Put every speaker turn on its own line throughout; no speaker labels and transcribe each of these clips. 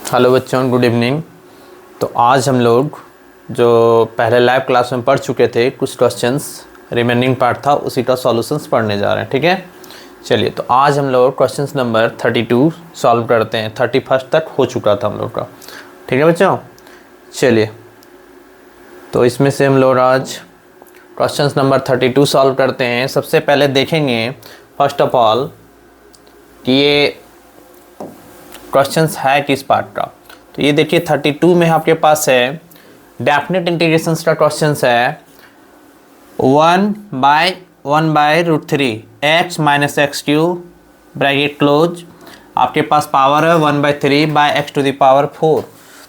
Hello बच्चों, good evening. तो आज हम लोग जो पहले लाइव क्लास में पढ़ चुके थे, कुछ क्वेश्चंस रिमेनिंग पार्ट था, उसी का सॉल्यूशंस पढ़ने जा रहे हैं। ठीक है, चलिए। तो आज हम लोग क्वेश्चंस नंबर 32 सॉल्व करते हैं। 31 तक हो चुका था हम लोग का। ठीक है बच्चों, चलिए। तो इसमें से हम लोग आज क्वेश्चंस नंबर 32 सॉल्व करते हैं। सबसे पहले देखेंगे फर्स्ट ऑफ ऑल कि ये क्वेश्चंस है किस पार्ट का। तो ये देखिए 32 में आपके पास है डेफिनेट इंटीग्रेशंस का क्वेश्चंस है 1/√3 x minus x cube bracket close. आपके पास पावर है 1/3/x⁴।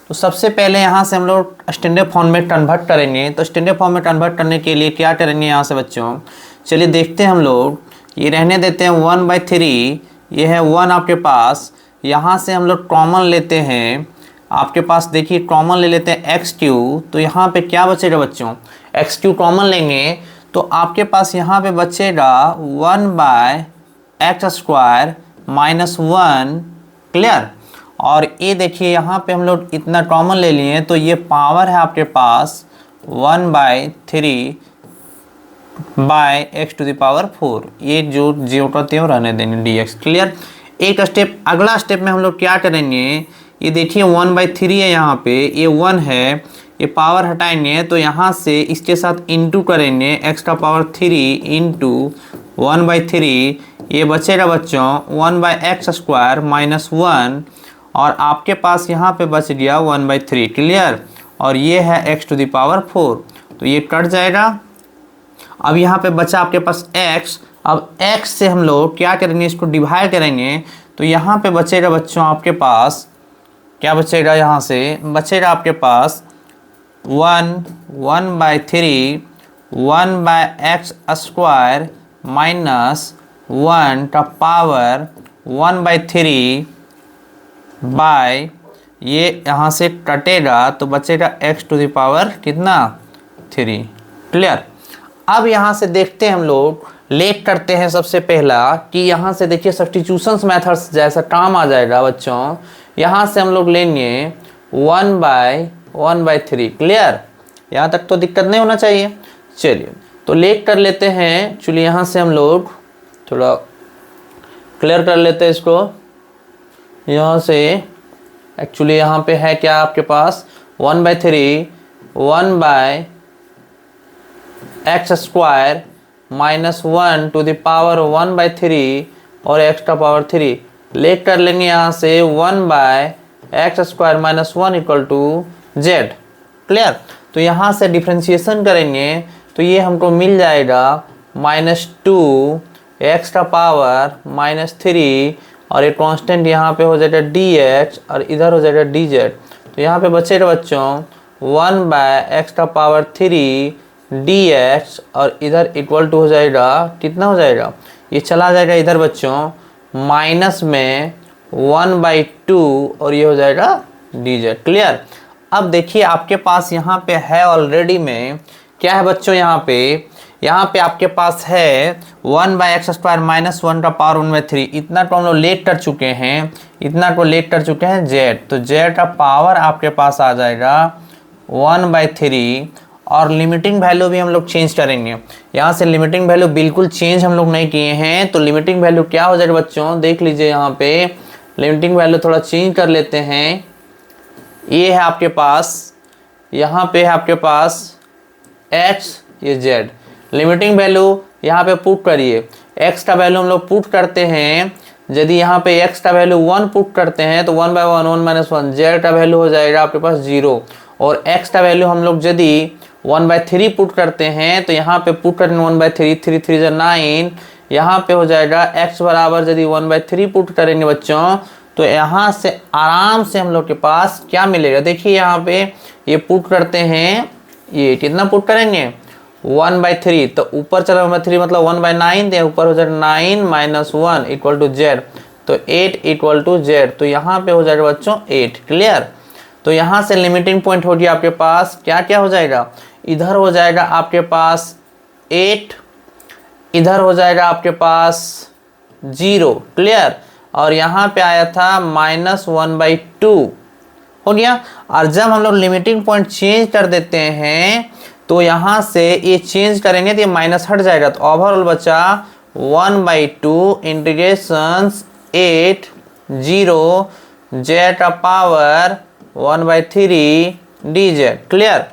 तो सबसे पहले यहाँ से हम लोग स्टैंडर्ड फॉर्म में कन्वर्ट करेंगे। तो स्टैंडर्ड फॉर्म में कन्वर्ट करने के लिए क्या करेंगे यहाँ से बच्चों, चलिए देखते हैं हम लोग। ये रहने देते हैं 1/3, ये है 1 आपके पास। यहाँ से हम लोग कॉमन लेते हैं, आपके पास देखिए कॉमन ले लेते हैं x3। तो यहाँ पे क्या बचेगा बच्चों, x3 कॉमन लेंगे तो आपके पास यहाँ पे बचेगा 1/x² - 1। क्लियर। और ये देखिए यहाँ पे हम लोग इतना कॉमन ले लिए तो ये पावर है आपके पास 1/3/x⁴। ये जो जीरो का त्यों रहने देंगे dx। क्लियर। एक स्टेप, अगला स्टेप में हम लोग क्या करेंगे, ये देखिए 1/3 है, यहाँ पे ये 1 है, ये पावर हटाएंगे तो यहाँ से इसके साथ इंटू करेंगे x⁴ इंटू 1/3। ये बचेगा बच्चों 1/x² - 1 और आपके पास यहाँ पे बच गया 1/3। क्लियर। और ये है x⁴। तो ये कट जाएगा। अब यहाँ पे बचा आपके पास x। अब x से हम लोग क्या करेंगे, इसको डिवाइड करेंगे तो यहाँ पे बचेगा बच्चों आपके पास क्या बचेगा, यहाँ से बचेगा आपके पास 1/3 1/x² - 1 का पावर 1/3 बाय, ये यहाँ से कटेगा तो बचेगा x⁴ कितना 3। क्लियर। अब यहाँ से देखते हैं हम लोग, लेट करते हैं सबसे पहला कि यहाँ से देखिए सब्स्टिट्यूशंस मेथड्स जैसा काम आ जाएगा बच्चों। यहाँ से हम लोग लेंगे 1/1/3। क्लियर। यहाँ तक तो दिक्कत नहीं होना चाहिए। चलिए तो लेट कर लेते हैं। चलिए यहाँ से हम लोग थोड़ा क्लियर कर लेते हैं इसको। यहाँ से एक्चुअली यहाँ पे है क्या आपके पास 1/3 1/x² - 1 to the power 1/3 और x⁴ लेट कर लेंगे यहाँ से 1/x² - 1 = z। क्लियर। तो यहाँ से डिफ्रेंशिएशन करेंगे तो ये हमको मिल जाएगा -2 x⁴ - 3 और ये कांस्टेंट यहाँ पे हो जाएगा dx और इधर हो जाएगा dz। तो यहाँ पे बचेगा बच्चों 1/x⁴ dx और इधर इक्वल टू हो जाएगा, कितना हो जाएगा, ये चला जाएगा इधर बच्चों माइनस में 1/2 और ये हो जाएगा dz। क्लियर। अब देखिए आपके पास यहाँ पे है ऑलरेडी में क्या है बच्चों, यहाँ पे आपके पास है 1/x² - 1 का पावर 1/3। इतना को हम लोग लेट कर चुके हैं, z। तो z का पावर आपके पास आ जाएगा 1/3 और लिमिटिंग वैल्यू भी हम लोग चेंज करेंगे। यहाँ से लिमिटिंग वैल्यू बिल्कुल चेंज हम लोग नहीं किए हैं। तो लिमिटिंग वैल्यू क्या हो जाएगा बच्चों, देख लीजिए यहाँ पे लिमिटिंग वैल्यू थोड़ा चेंज कर लेते हैं। ये है आपके पास, यहाँ पे है आपके पास x, ये z। लिमिटिंग वैल्यू यहाँ पे पुट करिए। x का वैल्यू हम लोग पुट करते हैं, यदि यहाँ पे x का वैल्यू 1 पुट करते हैं तो 1/1 1 - 1 z का वैल्यू हो जाएगा आपके पास 0 और x का वैल्यू हम लोग यदि 1/3 पुट करते हैं तो यहाँ पे पुट करेंगे 1/3 3 3 9। यहाँ पे हो जाएगा x बराबर यदि 1/3 पुट करेंगे बच्चों तो यहाँ से आराम से हम लोग के पास क्या मिलेगा, देखिए यहाँ पे ये पुट करते हैं, ये कितना पुट करेंगे 1/3 तो ऊपर चला 1/3 मतलब 1/9 दे, ऊपर हो जाएगा 9 - 1 = z। तो 8 = z। तो यहाँ पे हो जाएगा बच्चों 8। क्लियर। तो यहाँ से लिमिटिंग पॉइंट हो गया आपके पास, क्या क्या हो जाएगा, इधर हो जाएगा आपके पास 8, इधर हो जाएगा आपके पास 0। क्लियर। और यहाँ पे आया था -1/2 हो गया। और जब हम लोग लिमिटिंग पॉइंट चेंज कर देते हैं तो यहाँ से ये चेंज करेंगे तो ये माइनस हट जाएगा, तो ओवरऑल बचा 1/2 इंटीग्रेशन 8 0 z का पावर 1/3 dz। क्लियर।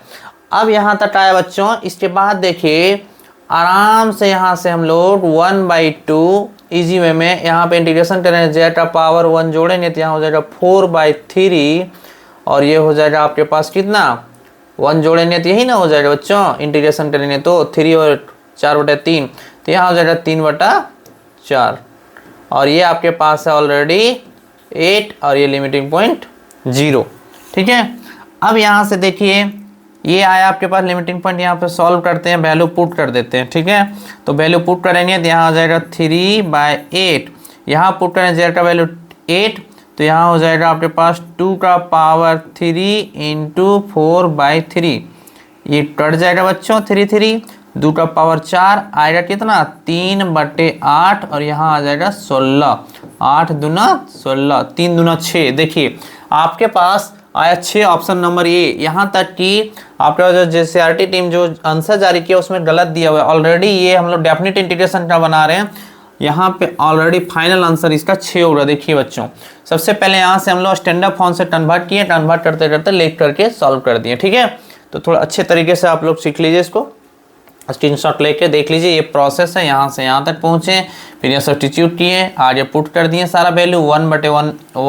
अब यहाँ तक आया बच्चों। इसके बाद देखिए आराम से यहाँ से हम लोग 1/2 इजी वे में यहाँ पे इंटीग्रेशन करेंगे, z का पावर 1 जोड़ेंगे तो यहाँ हो जाएगा 4/3 और ये हो जाएगा आपके पास कितना 1 जोड़ेंगे तो यही ना हो जाएगा बच्चों, इंटीग्रेशन करेंगे तो 3 और 4/3 तो यहाँ हो जाएगा 3/4 और ये आपके पास है ऑलरेडी 8 और ये लिमिटिंग पॉइंट 0। ठीक है। अब यहाँ से देखिए ये आया आपके पास लिमिटिंग पॉइंट, यहाँ पे सॉल्व करते हैं, वैल्यू पुट कर देते हैं। ठीक है। तो वैल्यू पुट करेंगे तो यहाँ हो जाएगा 3/8, यहाँ पुट करें z का वैल्यू 8 तो यहाँ हो जाएगा आपके पास 2 का पावर 3 इंटू 4/3, ये कट जाएगा बच्चों 3 2 का पावर 4 आएगा कितना 3/8 और यहाँ आ जाएगा 16, 8 दूना 16, 3 दूना 6। देखिए आपके पास आया 6 ऑप्शन नंबर ए। यहाँ तक कि आपके जो जेसीईआरटी टीम जो आंसर जारी किया उसमें गलत दिया हुआ है ऑलरेडी, ये हम लोग डेफिनेट इंटीग्रेशन का बना रहे हैं, यहाँ पे ऑलरेडी फाइनल आंसर इसका 6 होगा। देखिए बच्चों सबसे पहले यहाँ से हम लोग स्टैंडर्ड फॉर्म से कन्वर्ट किए, कन्वर्ट करते करते लिख करके सॉल्व कर दिए। ठीक है। तो थोड़ा अच्छे तरीके से आप लोग सीख लीजिए, इसको स्क्रीनशॉट लेके देख लीजिए, ये प्रोसेस है, यहाँ से यहाँ तक पहुँचे, फिर ये सब्स्टिट्यूट किए, आगे पुट कर दिए सारा वैल्यू 1/x² -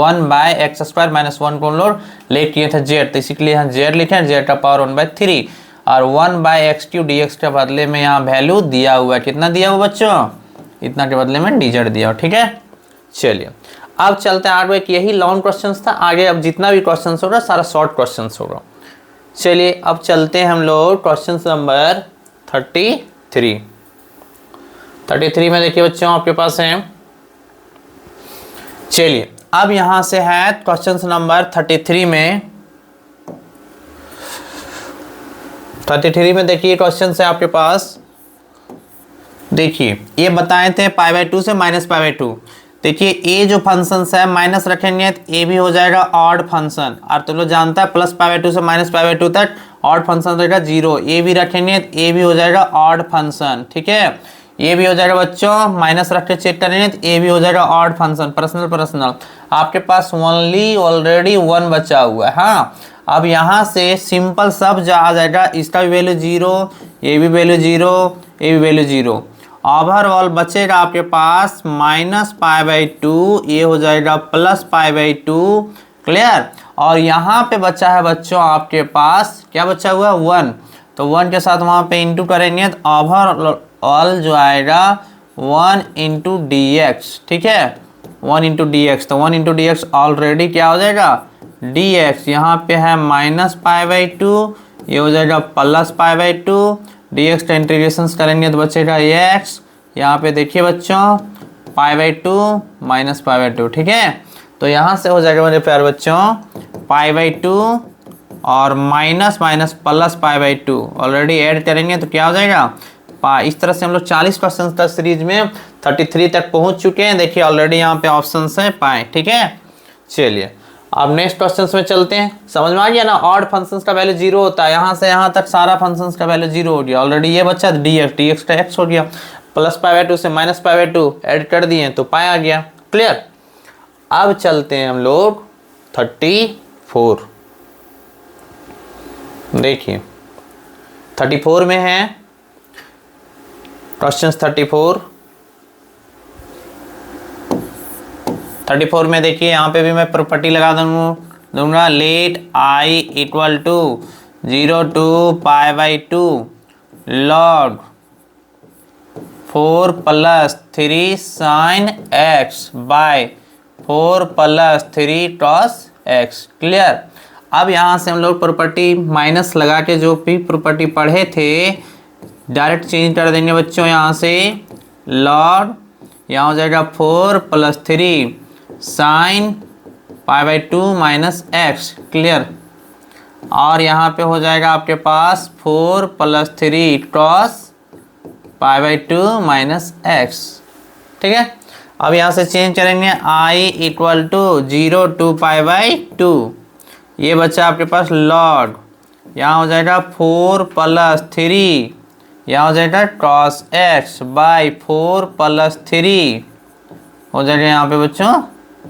1 को लोड लेट किए थे z, तो इसीलिए यहाँ z लिखे, z का पावर 1/3 और 1/x³ dx के बदले में यहाँ वैल्यू दिया हुआ है, कितना दिया हुआ बच्चों, इतना के बदले में dz दिया हुआ। ठीक है। चलिए अब चलते हैं आगे, यही लॉन्ग क्वेश्चन था, आगे अब जितना भी क्वेश्चन होगा सारा शॉर्ट क्वेश्चन होगा। चलिए अब चलते हैं हम लोग क्वेश्चन नंबर 33 में देखिए बच्चों आपके पास है। चलिए अब यहां से है क्वेश्चन नंबर 33 में देखिए क्वेश्चन है आपके पास। देखिए ये बताए थे π/2 से -π/2। देखिए ए जो फंक्शन है माइनस रखेंगे तो ए भी हो जाएगा ऑड फंक्शन, और तुम लोग जानता है +π/2 से -π/2 तक ऑड फंक्शन रहेगा 0, ए भी रखेंगे तो ए भी हो जाएगा ऑड फंक्शन। ठीक है। ये भी हो जाएगा बच्चों, माइनस रख के चेक करेंगे तो ए भी हो जाएगा ऑड फंक्शन। पर्सनल आपके पास ओनली ऑलरेडी 1 बचा हुआ है। हाँ अब यहाँ से सिंपल सब जा आ जाएगा, इसका भी वैल्यू 0, ये भी वैल्यू 0, ये भी वैल्यू 0, ओवरऑल बचेगा आपके पास -π/2, ये हो जाएगा +π/2। क्लियर। और यहाँ पे बचा है बच्चों आपके पास क्या बचा हुआ 1, तो 1 के साथ वहाँ पे इंटू करेंगे तो ओवरऑल जो आएगा 1 × dx। ठीक है। 1 × dx, तो 1 × dx ऑलरेडी क्या हो जाएगा dx, यहाँ पे है -π/2, ये हो जाएगा +π/2, dx का इंटीग्रेशन करेंगे तो बचेगा x, यहाँ पे देखिए बच्चों π/2 -π/2। ठीक है। तो यहाँ से हो जाएगा मेरे प्यारे बच्चों π/2 और माइनस +π/2 ऑलरेडी ऐड करेंगे तो क्या हो जाएगा इस तरह से हम लोग 40 क्वेश्चन का सीरीज में 33 तक पहुंच चुके हैं। देखिए ऑलरेडी यहाँ पे ऑप्शन है पाए। ठीक है। चलिए अब नेक्स्ट क्वेश्चन में चलते हैं। समझ में आ गया ना, ऑड फंक्शंस का वैल्यू 0 होता है, यहाँ से यहाँ तक सारा फंक्शंस का वैल्यू 0 हो गया। ऑलरेडी ये बच्चा dx का x हो गया, +π/2 से -π/2 ऐड कर दिए तो पाए आ गया। क्लियर। अब चलते हैं हम लोग 34। देखिए 34 में है क्वेश्चन 34 में देखिए यहाँ पे भी मैं प्रॉपर्टी लगा दूंगा late i = 0 to π/2 log 4 + 3 sin x by 4 + 3 cos x। Clear. अब यहाँ से हम लोग प्रॉपर्टी माइनस लगा के जो भी प्रॉपर्टी पढ़े थे डायरेक्ट चेंज कर देंगे बच्चों। यहाँ से log यहाँ हो जाएगा 4 + 3 sin π/2 - x। क्लियर। और यहाँ पे हो जाएगा आपके पास 4 + 3 cos π/2 - x। ठीक है। अब यहाँ से चेंज करेंगे i = 0 to π/2 ये बच्चा आपके पास लॉग, यहाँ हो जाएगा 4 + 3, यहाँ हो जाएगा cos x बाई 4 + 3 हो जाएगा यहाँ पे बच्चों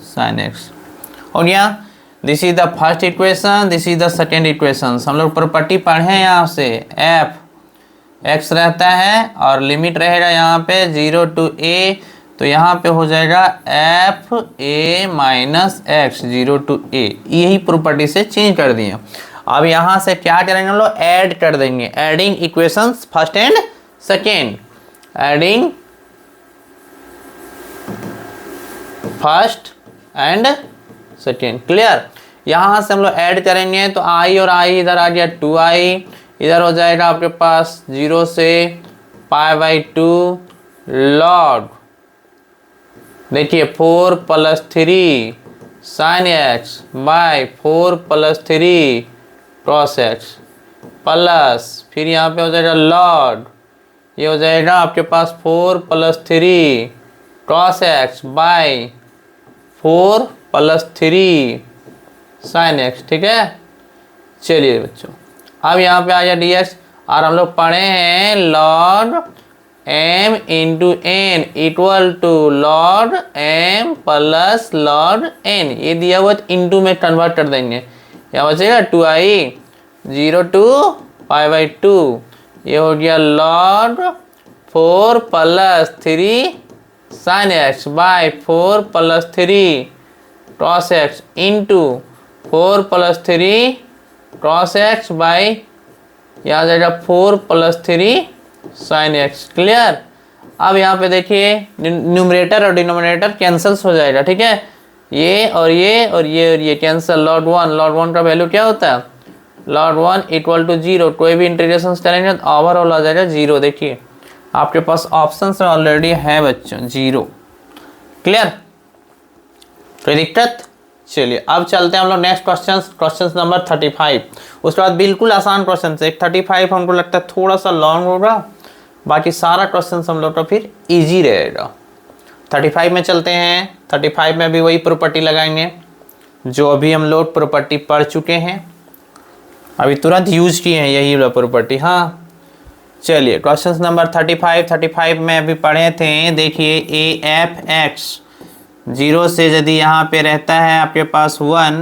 sin x। हो गया। This is the first equation, this is the second equation. हम लोग प्रॉपर्टी पढ़े हैं यहाँ से, f x रहता है और लिमिट रहेगा यहाँ पे 0 to a, तो यहाँ पे हो जाएगा f a minus x 0 to a। यही प्रॉपर्टी से चेंज कर दिए। अब यहाँ से क्या करेंगे हम लोग, ऐड कर देंगे, adding equations first and second, adding first and second. Clear. यहाँ से हम लोग ऐड करेंगे तो i और i इधर आ गया 2i, इधर हो जाएगा आपके पास 0 से π/2 लॉग, देखिए 4 + 3 sin x by 4 + 3 cos x plus, फिर यहाँ पे हो जाएगा लॉग, ये हो जाएगा आपके पास 4 + 3 cos x by 4 + 3 sin x। ठीक है। चलिए बच्चों, अब यहाँ पे आ गया dx, और हम लोग पढ़े हैं log m into n equal to log m plus log n। ये दिया हुआ इंटू में कन्वर्ट कर देंगे, यहाँ बचेगा 2i 0 to π/2, ये हो गया log 4 + 3 sin x by 4 + 3 cos x into 4 + 3 cos x by, यहाँ आ जाएगा 4 + 3 sin x। क्लियर। अब यहाँ पे देखिए न्यूमरेटर और डिनोमिनेटर कैंसल्स हो जाएगा। ठीक है, ये और ये और ये और ये कैंसिल। log 1 का वैल्यू क्या होता है, log 1 इक्वल टू 0। कोई भी इंटीग्रेशन करेंगे तो ओवरऑल आ जाएगा 0। देखिए आपके पास ऑप्शन में ऑलरेडी है बच्चों 0। क्लियर, कोई दिक्कत। चलिए अब चलते हैं हम लोग नेक्स्ट क्वेश्चन नंबर 35। उसके बाद बिल्कुल आसान क्वेश्चन से 35 हमको लगता है थोड़ा सा लॉन्ग होगा, बाकी सारा क्वेश्चन हम लोग का फिर इजी रहेगा। 35 में चलते हैं। 35 में भी वही प्रॉपर्टी लगाएंगे जो अभी हम लोग प्रॉपर्टी पढ़ चुके हैं, अभी तुरंत यूज किए हैं यही वाला प्रॉपर्टी। हाँ चलिए क्वेश्चन नंबर 35 में अभी पढ़े थे। देखिए ए एफ एक्स 0 से यदि यहाँ पे रहता है आपके पास 1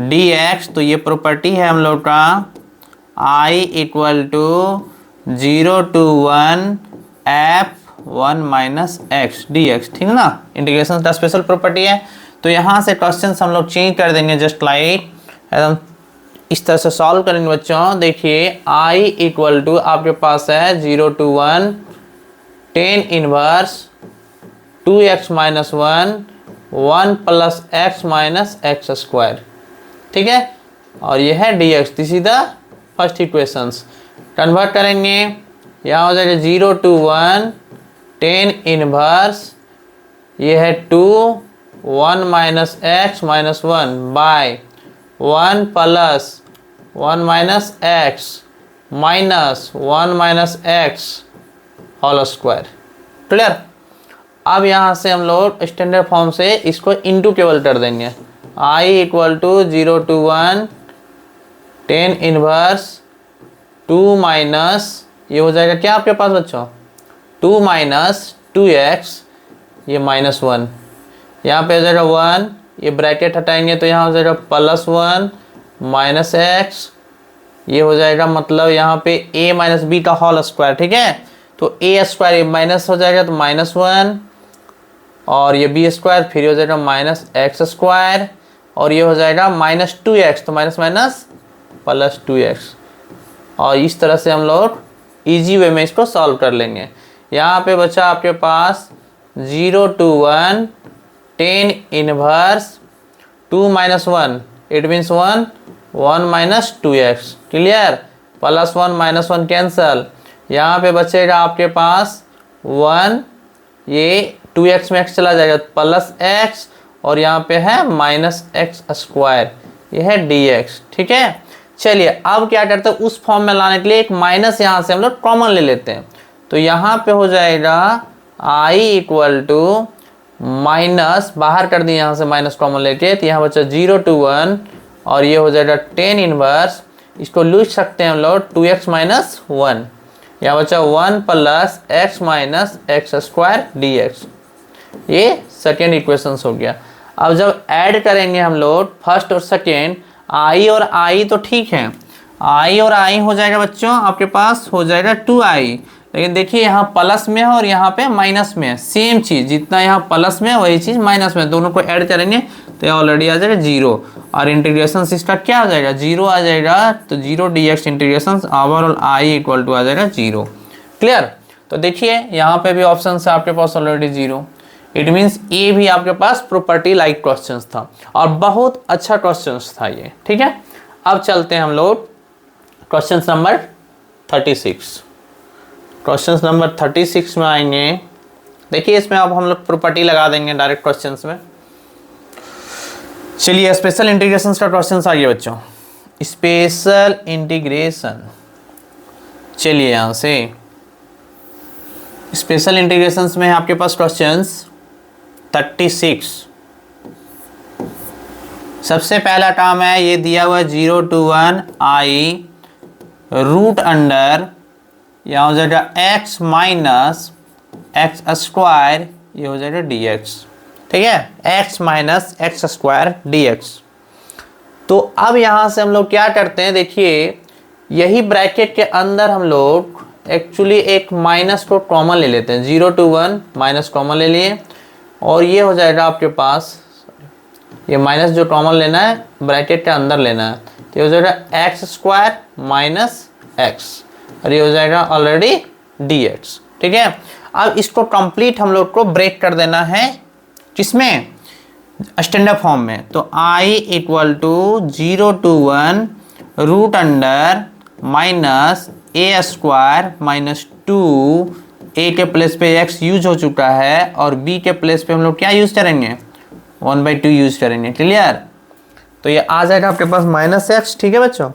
dx, तो ये प्रॉपर्टी है हम लोग का i equal to 0 to 1 f1 minus x dx। ठीक है ना, इंटीग्रेशन का स्पेशल प्रॉपर्टी है। तो यहाँ से क्वेश्चन हम लोग चेंज कर देंगे, जस्ट लाइक एकदम इस तरह से सॉल्व करेंगे बच्चों। देखिए i इक्वल टू आपके पास है 0 to 1 tan inverse 2x minus 1 1 + x minus x square. ठीक है, और ये है dx। This is the first equations. Convert करेंगे, यहाँ हो जाएगा 0 to 1 tan इनवर्स, ये है 2 1 minus x minus 1 by 1 + 1 minus x minus 1 minus x whole square. Clear. अब यहाँ से हम लोग स्टैंडर्ड फॉर्म से इसको इंटू केवल कर देंगे। i equal to 0 to 1 tan inverse 2 minus, ये हो जाएगा क्या आपके पास बच्चों 2 माइनस 2x, ये -1, यहाँ पे हो जाएगा 1, ये ब्रैकेट हटाएंगे तो यहाँ हो जाएगा +1 माइनस एक्स, ये हो जाएगा मतलब यहाँ पे a माइनस बी का होल स्क्वायर। ठीक है, तो a स्क्वायर ये माइनस हो जाएगा तो -1, और ये बी स्क्वायर फिर हो जाएगा माइनस एक्स स्क्वायर, और ये हो जाएगा -2x, तो माइनस माइनस +2x। और इस तरह से हम लोग इजी वे में इसको सॉल्व कर लेंगे। यहाँ पे बचा आपके पास 0 to 1 tan inverse 2 minus 1, it means 1 1 minus 2x। Clear, +1 -1 cancel, यहाँ पे बचेगा आपके पास 1, ये 2x में x चला जाएगा प्लस x, और यहाँ पे है -x स्क्वायर, ये है dx। ठीक है, चलिए अब क्या करते हैं, उस फॉर्म में लाने के लिए एक माइनस यहाँ से हम लोग कॉमन ले लेते हैं। तो यहाँ पे हो जाएगा i इक्वल टू माइनस, बाहर कर दिए यहाँ से माइनस कॉमन लेके, तो यहाँ बचा 0 to 1 और ये हो जाएगा टेन इनवर्स, इसको लिख सकते हैं हम लोग 2x माइनस 1, यहाँ बचा 1 plus x minus x square D x. ये सेकेंड इक्वेशन हो गया। अब जब ऐड करेंगे हम लोग फर्स्ट और सेकेंड, आई और आई तो ठीक है, आई और आई हो जाएगा बच्चों, आपके पास हो जाएगा 2i, लेकिन देखिए यहाँ प्लस में है और यहाँ पे माइनस में है, सेम चीज़, जितना यहाँ प्लस में है वही चीज़ माइनस में है, दोनों को ऐड करेंगे तो ये ऑलरेडी आ जाएगा 0, और इंटीग्रेशन इसका क्या आ जाएगा 0 आ जाएगा, तो 0 dx integration overall I equal to आ जाएगा 0। क्लियर? तो देखिए यहाँ पे भी ऑप्शन है आपके पास ऑलरेडी 0, इट मीन्स ये भी आपके पास प्रॉपर्टी लाइक क्वेश्चन था और बहुत अच्छा क्वेश्चन था ये। ठीक है, अब चलते हैं हम लोग क्वेश्चन नंबर 36। क्वेश्चन नंबर 36 में आएंगे। देखिए इसमें अब हम लोग प्रॉपर्टी लगा देंगे डायरेक्ट क्वेश्चन में। चलिए स्पेशल इंटीग्रेशन का क्वेश्चन आ गया बच्चों, स्पेशल इंटीग्रेशन। चलिए यहाँ से स्पेशल इंटीग्रेशंस में आपके पास क्वेश्चंस 36। सबसे पहला टर्म है ये दिया हुआ 0 to 1 आई रूट अंडर, यहाँ हो जाएगा x माइनस एक्स स्क्वायर, ये हो जाएगा dx। ठीक है, x minus x square dx। तो अब यहाँ से हम लोग क्या करते हैं, देखिए यही ब्रैकेट के अंदर हम लोग एक्चुअली एक माइनस को कॉमन ले लेते हैं, 0 to 1 माइनस कॉमन ले लिए, और ये हो जाएगा आपके पास, ये माइनस जो कॉमन लेना है ब्रैकेट के अंदर लेना है, तो ये हो जाएगा एक्स स्क्वायर माइनस एक्स, और ये हो जाएगा ऑलरेडी dx। ठीक है, अब इसको कंप्लीट हम लोग को ब्रेक कर देना है किसमें, स्टैंडर्ड फॉर्म में। तो i equal to 0 to 1 root under minus a square minus 2, a के प्लेस पे x यूज हो चुका है और b के प्लेस पे हम लोग क्या यूज करेंगे 1/2 यूज करेंगे। क्लियर? तो ये आ जाएगा आपके पास माइनस एक्स। ठीक है बच्चों,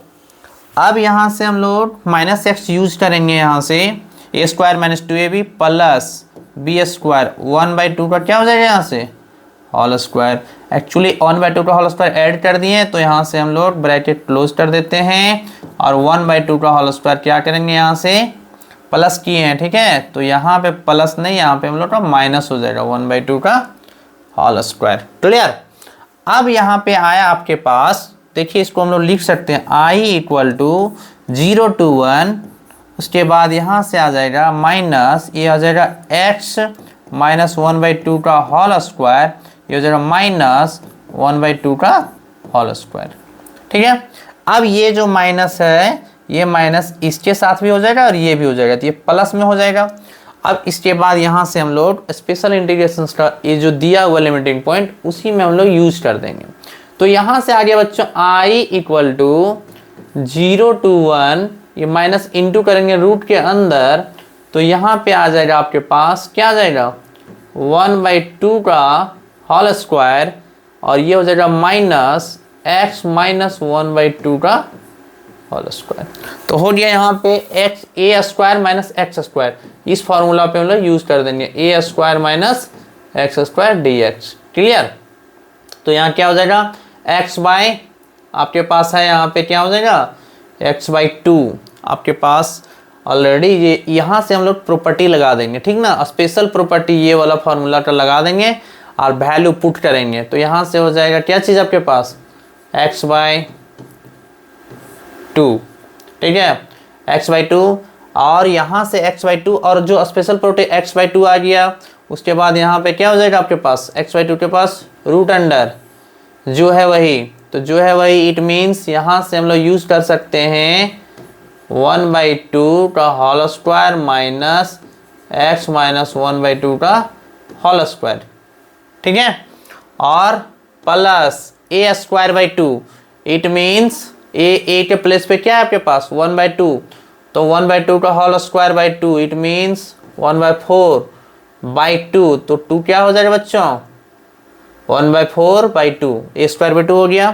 अब यहाँ से हम लोग माइनस एक्स यूज करेंगे, यहाँ से a square minus 2ab plus b square 1/2 का क्या हो जाएगा यहाँ से होल स्क्वायर। एक्चुअली 1/2 का होल स्क्वायर ऐड कर दिए, तो यहाँ से हम लोग ब्रैकेट क्लोज कर देते हैं और 1/2 का होल स्क्वायर क्या करेंगे, यहाँ से प्लस किए हैं। ठीक है, तो यहाँ पे प्लस नहीं, यहाँ पे हम लोग का माइनस हो जाएगा 1/2 का होल स्क्वायर। क्लियर? अब यहाँ पे आया आपके पास, देखिए इसको हम लोग लिख सकते हैं i इक्वल टू 0 to 1, उसके बाद यहाँ से आ जाएगा माइनस, ये आ जाएगा x माइनस 1/2 का होल स्क्वायर, ये हो जाएगा माइनस 1/2 का होल स्क्वायर। ठीक है, अब ये जो माइनस है ये माइनस इसके साथ भी हो जाएगा और ये भी हो जाएगा, तो ये प्लस में हो जाएगा। अब इसके बाद यहाँ से हम लोग स्पेशल इंटीग्रेशन का ये जो दिया हुआ लिमिटिंग पॉइंट उसी में हम लोग यूज कर देंगे। तो यहाँ से आ गया बच्चों i इक्वल टू 0 to 1, ये माइनस इंटू करेंगे रूट के अंदर, तो यहाँ पे आ जाएगा आपके पास क्या आ जाएगा 1/2 का होल स्क्वायर, और ये हो जाएगा माइनस x माइनस 1/2 का होल स्क्वायर। तो हो गया यहाँ पे x a square minus x square, इस फॉर्मूला पे हम लोग यूज कर देंगे a square minus x square dx। Clear? तो यहाँ क्या हो जाएगा x बाय, आपके पास है यहाँ पे क्या हो जाएगा x/2 आपके पास ऑलरेडी, ये यहाँ से हम लोग प्रॉपर्टी लगा देंगे। ठीक ना, स्पेशल प्रॉपर्टी ये वाला फॉर्मूला का लगा देंगे और वैल्यू पुट करेंगे, तो यहाँ से हो जाएगा क्या चीज़ आपके पास x/2। ठीक है, x/2, और यहाँ से x/2 और जो स्पेशल प्रॉपर्टी x/2 आ गया, उसके बाद यहाँ पे क्या हो जाएगा आपके पास x/2 के पास रूट अंडर जो है वही, तो जो है वही, इट मीन्स यहाँ से हम लोग यूज कर सकते हैं 1/2 का whole square minus x minus 1/2 का होल स्क्वायर। ठीक है, और plus a square by 2, it means a के प्लेस पे क्या है आपके पास 1/2, तो 1/2 का whole square by 2, it means 1/4/2, तो 2 क्या हो जाएगा बच्चों 1/4/2, ए स्क्वायर बाई 2 हो गया।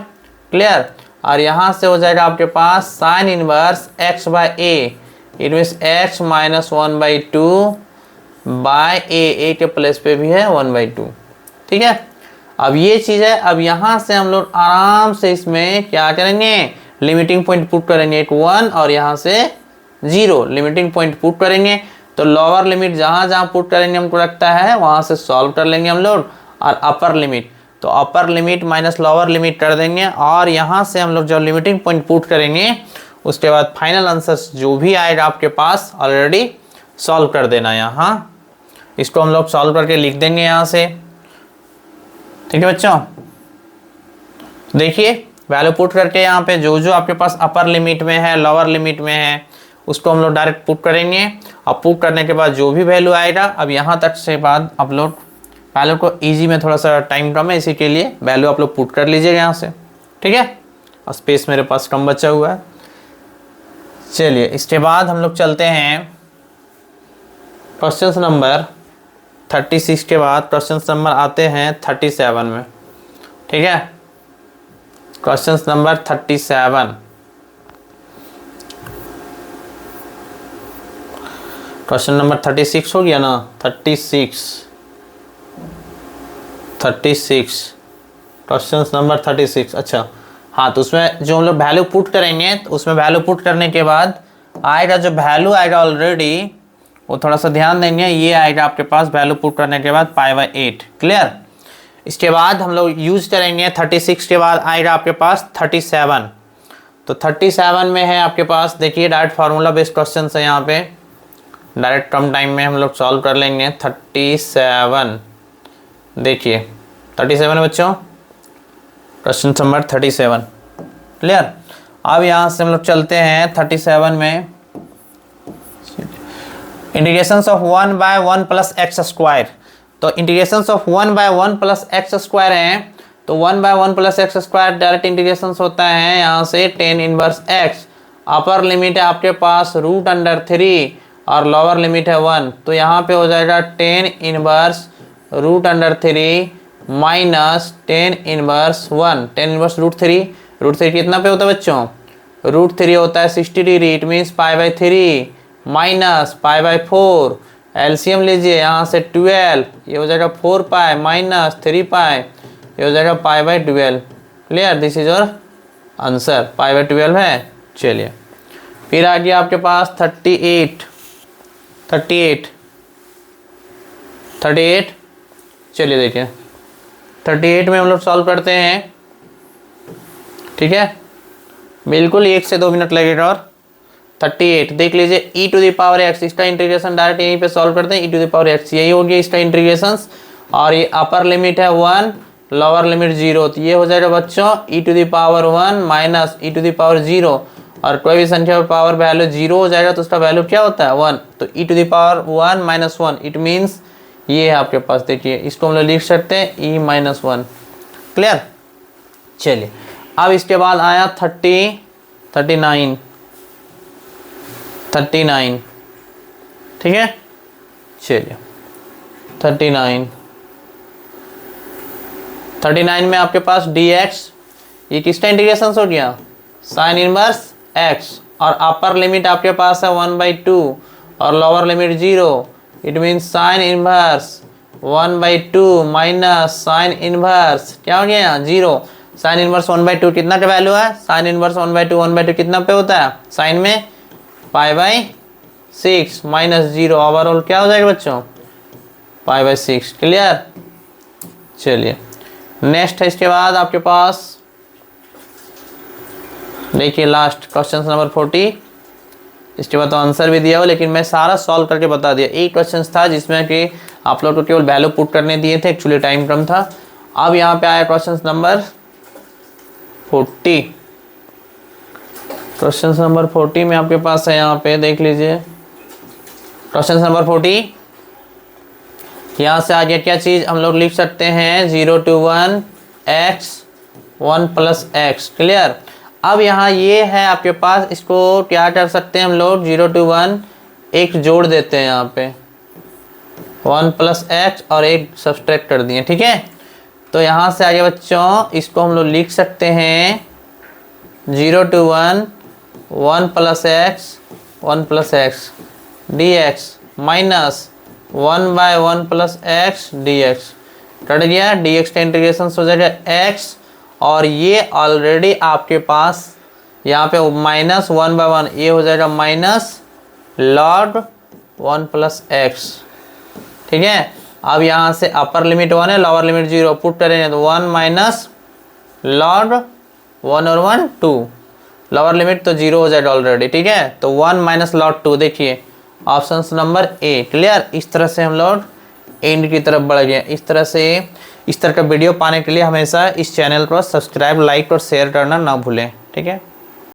क्लियर? और यहाँ से हो जाएगा आपके पास sine inverse x by a, it means x minus 1/2 by a के प्लेस पे भी है 1/2। ठीक है, अब ये चीज़ है, अब यहाँ से हम लोग आराम से इसमें क्या करेंगे, लिमिटिंग पॉइंट पुट करेंगे, एक 1 और यहाँ से 0 लिमिटिंग पॉइंट पुट करेंगे। तो लोअर लिमिट जहाँ जहाँ पुट करेंगे हमको लगता है वहाँ से सॉल्व कर लेंगे हम लोग, और अपर लिमिट, तो upper limit minus lower limit कर देंगे, और यहाँ से हम लोग जब लिमिटिंग पॉइंट पुट करेंगे उसके बाद फाइनल आंसर जो भी आएगा आपके पास ऑलरेडी सॉल्व कर देना। यहाँ इसको हम लोग सॉल्व करके लिख देंगे यहाँ से, ठीक है बच्चों। देखिए वैल्यू पुट करके यहाँ पे जो जो आपके पास अपर लिमिट में है, लोअर लिमिट में है, उसको हम लोग डायरेक्ट पुट करेंगे। अब पुट करने के बाद जो भी वैल्यू आएगा, अब यहाँ तक से बाद आप लोग वैल्यू को इजी में, थोड़ा सा टाइम कम है इसी के लिए वैल्यू आप लोग पुट कर लीजिएगा यहाँ से, ठीक है। और स्पेस मेरे पास कम बचा हुआ है। चलिए इसके बाद हम लोग चलते हैं क्वेश्चन नंबर 36 के बाद क्वेश्चन नंबर आते हैं 37 में, ठीक है। क्वेश्चन नंबर 37, क्वेश्चन नंबर 36 हो गया ना, 36 क्वेश्चन नंबर 36। अच्छा हाँ, तो उसमें जो हम लोग वैल्यू पुट करेंगे, तो उसमें वैल्यू पुट करने के बाद आएगा जो वैल्यू आएगा ऑलरेडी, वो थोड़ा सा ध्यान देंगे, ये आएगा आपके पास वैल्यू पुट करने के बाद π/8, क्लियर। इसके बाद हम लोग यूज करेंगे 36 के बाद आएगा आपके पास 37। तो 37 में है आपके पास, देखिए डायरेक्ट फार्मूला बेस्ड क्वेश्चन है, यहाँ पे डायरेक्ट कम टाइम में हम लोग सॉल्व कर लेंगे। 37 देखिए 37 बच्चों, क्वेश्चन नंबर 37, क्लियर। अब यहाँ से हम लोग चलते हैं 37 में, इंटीग्रेशंस ऑफ 1/1 + x²। तो इंटीग्रेशंस ऑफ 1/1 + x² हैं, तो 1/1 + x² डायरेक्ट इंटीग्रेशंस होता है यहाँ से tan inverse x। Upper limit है आपके पास √3 और लोअर लिमिट है 1, तो यहाँ पे हो जाएगा tan inverse √3 minus tan inverse 1। tan inverse √3 कितना पे होता है बच्चों, √3 होता है 60 degree, it means π/3 minus π/4। LCM लीजिए यहाँ से 12, ये हो जाएगा 4π माइनस 3π, ये हो जाएगा π/12, clear. This is your answer, π/12 है। चलिए फिर आ गया आपके पास 38। चलिए देखिए 38 में हम लोग सॉल्व करते हैं, ठीक है, बिल्कुल 1 से 2 मिनट लगेगा। और 38 देख लीजिए, e⁻x, इसका इंटीग्रेशन डायरेक्ट यहीं पे सॉल्व करते हैं, e⁻x यही हो गया इसका इंटीग्रेशन। और ये अपर लिमिट है 1, लोअर लिमिट 0, तो ये हो जाएगा बच्चों e⁻1 माइनस e⁻0। और कोई भी संख्या पर पावर वैल्यू 0 हो जाएगा तो उसका वैल्यू क्या होता है 1, तो e⁻1 - 1, इट मीन्स ये है आपके पास, देखिए इसको हम लोग लिख सकते हैं e-1, क्लियर। चलिए अब इसके बाद आया 39, ठीक है। चलिए 39 में आपके पास dx, ये किसका इंटीग्रेशन हो गया, साइन इनवर्स x। और अपर लिमिट आपके पास है 1/2 और lower limit 0, it means sine inverse 1/2 minus sine inverse क्या हो गया 0। साइन इनवर्स 1/2 कितना का वैल्यू है, साइन इनवर्स 1/2 कितना पे होता है, साइन में π/6 माइनस 0, ओवरऑल क्या हो जाएगा बच्चों π/6, क्लियर। चलिए नेक्स्ट है इसके बाद आपके पास, देखिए लास्ट क्वेश्चन नंबर 40। इसके बाद तो आंसर भी दिया हो, लेकिन मैं सारा सॉल्व करके बता दिया। एक क्वेश्चन था जिसमें कि आप लोग को केवल वैल्यू पुट करने दिए थे, एक्चुअली टाइम कम था। अब यहाँ पे आया क्वेश्चन नंबर 40। क्वेश्चन नंबर 40 में आपके पास है, यहाँ पे देख लीजिए क्वेश्चन नंबर 40। यहाँ से आगे क्या चीज़ हम लोग लिख सकते हैं, 0 to 1 x 1 + x, क्लियर। अब यहाँ ये है आपके पास, इसको क्या कर सकते हैं हम लोग, 0 to 1 एक जोड़ देते हैं यहाँ पे, 1 + x और एक सब्सट्रैक्ट कर दिए, ठीक है। तो यहाँ से आगे बच्चों इसको हम लोग लिख सकते हैं 0 to 1 1 + x dx minus 1/1 + x dx, cut गया, डी एक्स का इंटीग्रेशन हो जाएगा एक्स, और ये ऑलरेडी आपके पास यहाँ पे -1/1, ये हो जाएगा माइनस लॉग 1 प्लस एक्स। ठीक है, अब यहाँ से अपर लिमिट 1 है, लोअर लिमिट 0, पुट करेंगे तो 1 माइनस लॉग 1 और 1 2, लोअर लिमिट तो 0 हो जाएगा ऑलरेडी। ठीक है, तो 1 माइनस लॉग 2, देखिए ऑप्शन नंबर ए। क्लियर, इस तरह से हम लोग एंड की तरफ बढ़ गए। इस तरह का वीडियो पाने के लिए हमेशा इस चैनल को सब्सक्राइब, लाइक और शेयर करना ना भूलें। ठीक है।